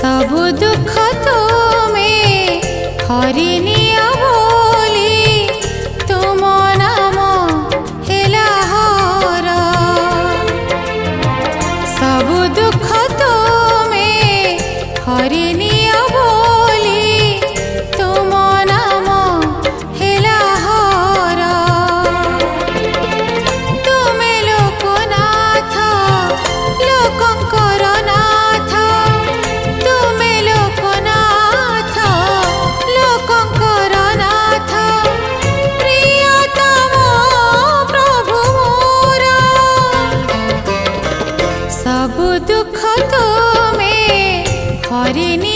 सबु दुख तुमे हरिनिया बोली तुम नाम हेला हर सबु दुख तुमे हरिनिया बोली तुम नाम हेला हर तुमे लोकनाथ लोकंकर नाथ तुमे लोकनाथ लोकंकर नाथ प्रियतम प्रभु मोर सबु दुख तुमे हरिनि